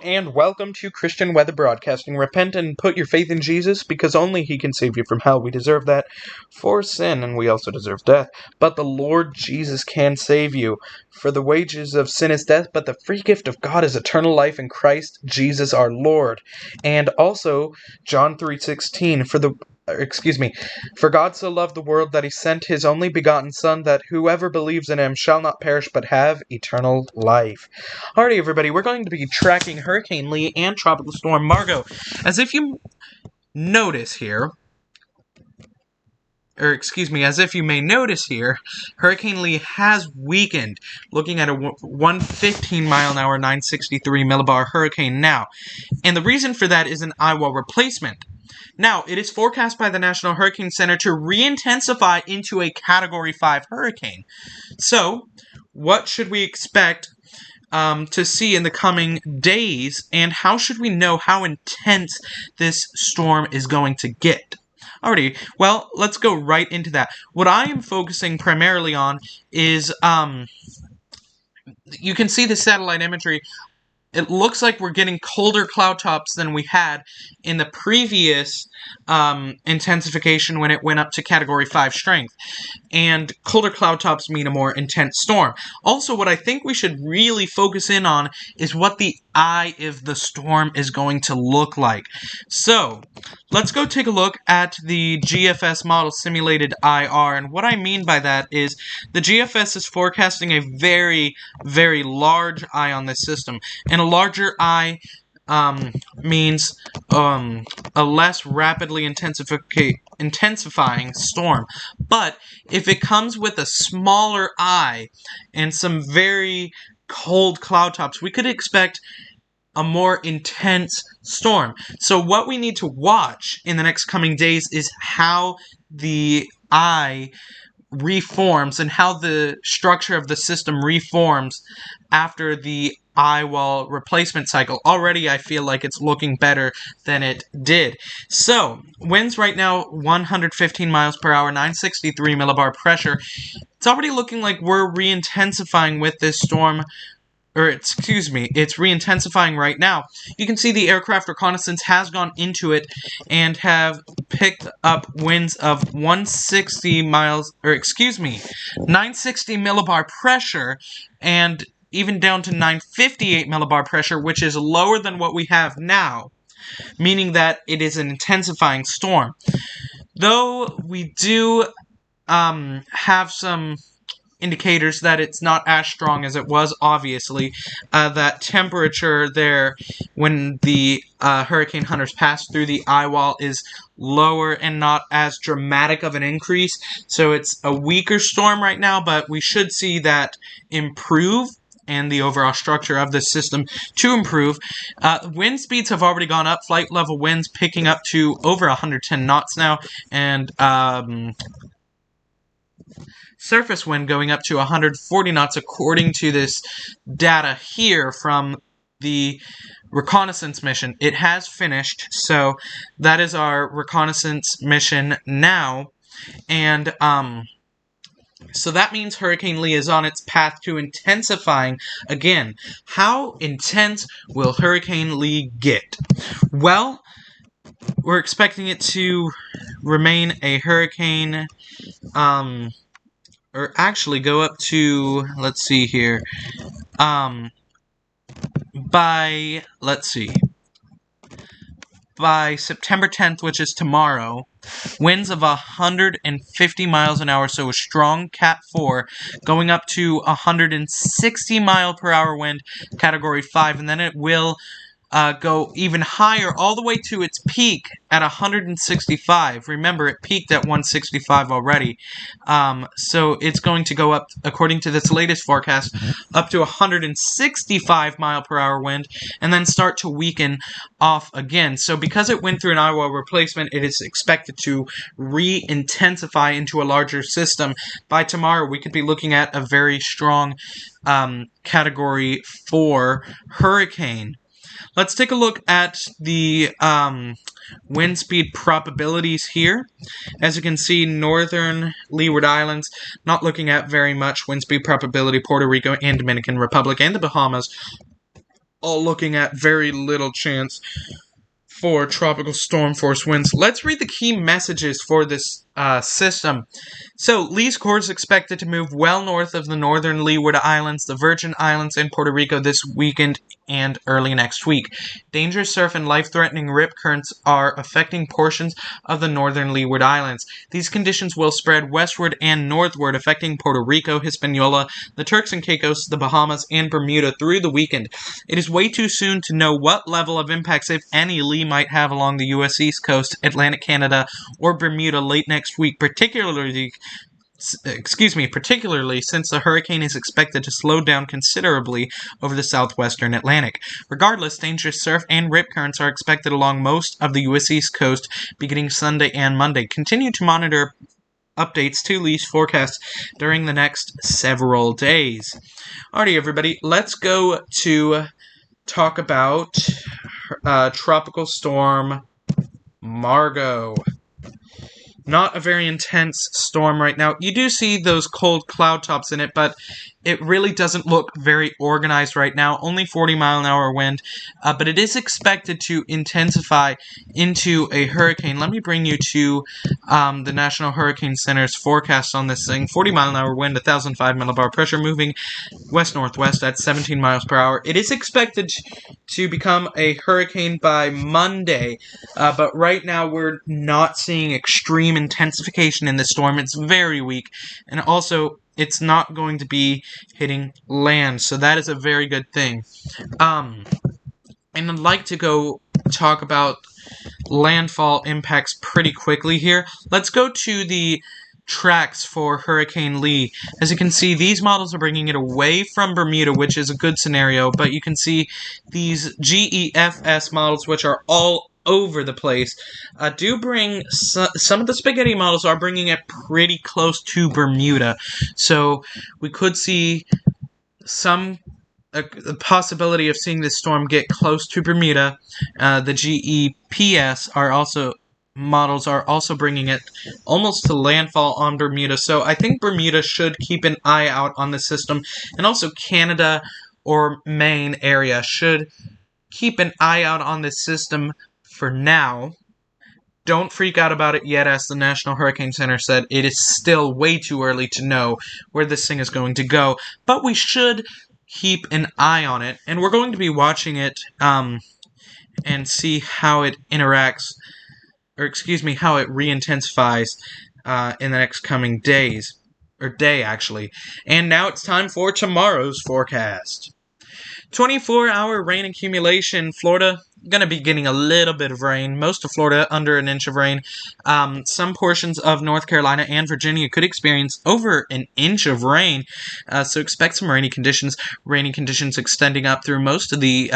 and welcome to Christian Weather Broadcasting. Repent and put your faith in Jesus, because only He can save you from hell. We deserve that for sin, and we also deserve death. But the Lord Jesus can save you. For the wages of sin is death, but the free gift of God is eternal life in Christ Jesus our Lord. And also, John 3:16, For God so loved the world that He sent His only begotten Son, that whoever believes in Him shall not perish but have eternal life. Alrighty, everybody, we're going to be tracking Hurricane Lee and Tropical Storm Margot. As if you notice here, as if you may notice here, Hurricane Lee has weakened, looking at a 115 mile an hour, 963 millibar hurricane now. And the reason for that is an Eyewall replacement. Now, it is forecast by the National Hurricane Center to re-intensify into a Category 5 hurricane. So, what should we expect to see in the coming days, and how should we know how intense this storm is going to get? Alrighty, well, let's go right into that. What I am focusing primarily on is, you can see the satellite imagery. It looks like we're getting colder cloud tops than we had in the previous intensification when it went up to Category 5 strength. And colder cloud tops mean a more intense storm. Also, what I think we should really focus in on is what the eye of the storm is going to look like. So, let's go take a look at the GFS model simulated IR. And what I mean by that is the GFS is forecasting a very, very large eye on this system. And a larger eye means a less rapidly intensifying storm. But if it comes with a smaller eye and some very cold cloud tops, we could expect a more intense storm. So what we need to watch in the next coming days is how the eye reforms and how the structure of the system reforms after the Eyewall replacement cycle. Already I feel like it's looking better than it did. So, winds right now 115 miles per hour, 963 millibar pressure. It's already looking like we're re-intensifying with this storm. It's re-intensifying right now. You can see the aircraft reconnaissance has gone into it and have picked up winds of 960 millibar pressure, and even down to 958 millibar pressure, which is lower than what we have now, meaning that it is an intensifying storm. Though we do have some indicators that it's not as strong as it was, obviously. That temperature there when the hurricane hunters passed through the Eyewall is lower and not as dramatic of an increase. So it's a weaker storm right now, but we should see that improve and the overall structure of the system to improve. Wind speeds have already gone up. Flight level winds picking up to over 110 knots now, and surface wind going up to 140 knots according to this data here from the reconnaissance mission. It has finished, so that is our reconnaissance mission now, and so that means Hurricane Lee is on its path to intensifying again. How intense will Hurricane Lee get? Well, we're expecting it to remain a hurricane, or actually go up to, let's see here, by September 10th, which is tomorrow, winds of 150 miles an hour, so a strong Cat 4, going up to 160 mile per hour wind, Category 5, and then it will go even higher all the way to its peak at 165. Remember, it peaked at 165 already. So it's going to go up, according to this latest forecast, up to 165 mile per hour wind, and then start to weaken off again. So because it went through an Eyewall replacement, it is expected to re-intensify into a larger system. By tomorrow, we could be looking at a very strong Category 4 hurricane. Let's take a look at the wind speed probabilities here. As you can see, northern Leeward Islands not looking at very much wind speed probability. Puerto Rico and Dominican Republic and the Bahamas all looking at very little chance for tropical storm force winds. Let's read the key messages for this system. So, Lee's course is expected to move well north of the northern Leeward Islands, the Virgin Islands, and Puerto Rico this weekend and early next week. Dangerous surf and life-threatening rip currents are affecting portions of the northern Leeward Islands. These conditions will spread westward and northward, affecting Puerto Rico, Hispaniola, the Turks and Caicos, the Bahamas, and Bermuda through the weekend. It is way too soon to know what level of impacts, if any, Lee might have along the U.S. East Coast, Atlantic Canada, or Bermuda late next week, particularly since the hurricane is expected to slow down considerably over the southwestern Atlantic. Regardless, dangerous surf and rip currents are expected along most of the U.S. East Coast beginning Sunday and Monday. Continue to monitor updates to Lee's forecast during the next several days. Alrighty, everybody, let's go to talk about Tropical Storm Margot. Not a very intense storm right now. You do see those cold cloud tops in it, but it really doesn't look very organized right now. Only 40-mile-an-hour wind, but it is expected to intensify into a hurricane. Let me bring you to the National Hurricane Center's forecast on this thing. 40-mile-an-hour wind, 1,005 millibar pressure, moving west-northwest at 17 miles per hour. It is expected to become a hurricane by Monday, but right now we're not seeing extreme intensification in this storm. It's very weak, and also it's not going to be hitting land, so that is a very good thing. And I'd like to go talk about landfall impacts pretty quickly here. Let's go to the tracks for Hurricane Lee. As you can see, these models are bringing it away from Bermuda, which is a good scenario, but you can see these GEFS models, which are all over the place, do bring some of the spaghetti models are bringing it pretty close to Bermuda, so we could see the possibility of seeing this storm get close to Bermuda. The GEPS models are also bringing it almost to landfall on Bermuda, so I think Bermuda should keep an eye out on the system, and also Canada or Maine area should keep an eye out on this system for now. Don't freak out about it yet, as the National Hurricane Center said. It is still way too early to know where this thing is going to go, but we should keep an eye on it, and we're going to be watching it and see how it interacts, how it re-intensifies in the next coming days, or day actually. And now it's time for tomorrow's forecast. 24-hour rain accumulation. Florida going to be getting a little bit of rain. Most of Florida under an inch of rain. Some portions of North Carolina and Virginia could experience over an inch of rain. So expect some rainy conditions. Rainy conditions extending up through most of the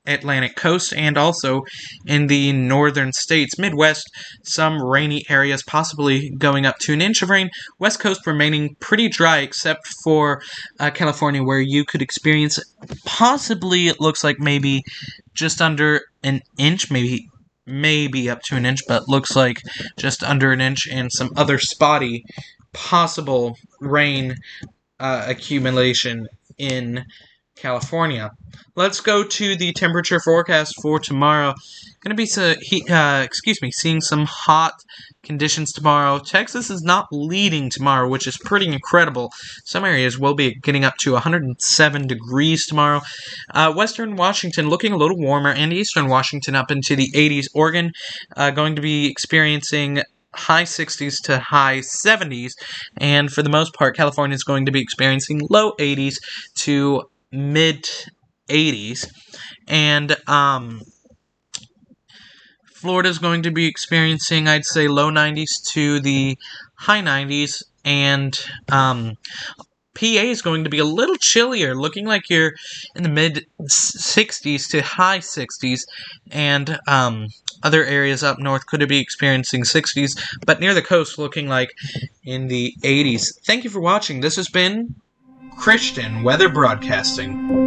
Atlantic coast and also in the northern states. Midwest, some rainy areas, possibly going up to an inch of rain. West coast remaining pretty dry except for California, where you could experience possibly, it looks like maybe just under an inch, maybe up to an inch, but looks like just under an inch, and some other spotty possible rain accumulation in California. Let's go to the temperature forecast for tomorrow. Going to be seeing some hot conditions tomorrow. Texas is not leading tomorrow, which is pretty incredible. Some areas will be getting up to 107 degrees tomorrow. Western Washington looking a little warmer, and Eastern Washington up into the 80s. Oregon going to be experiencing high 60s to high 70s, and for the most part, California is going to be experiencing low 80s to mid 80s, and Florida is going to be experiencing, I'd say, low 90s to the high 90s, and PA is going to be a little chillier, looking like you're in the mid 60s to high 60s, and other areas up north could be experiencing 60s, but near the coast looking like in the 80s. Thank you for watching. This has been Christian Weather Broadcasting.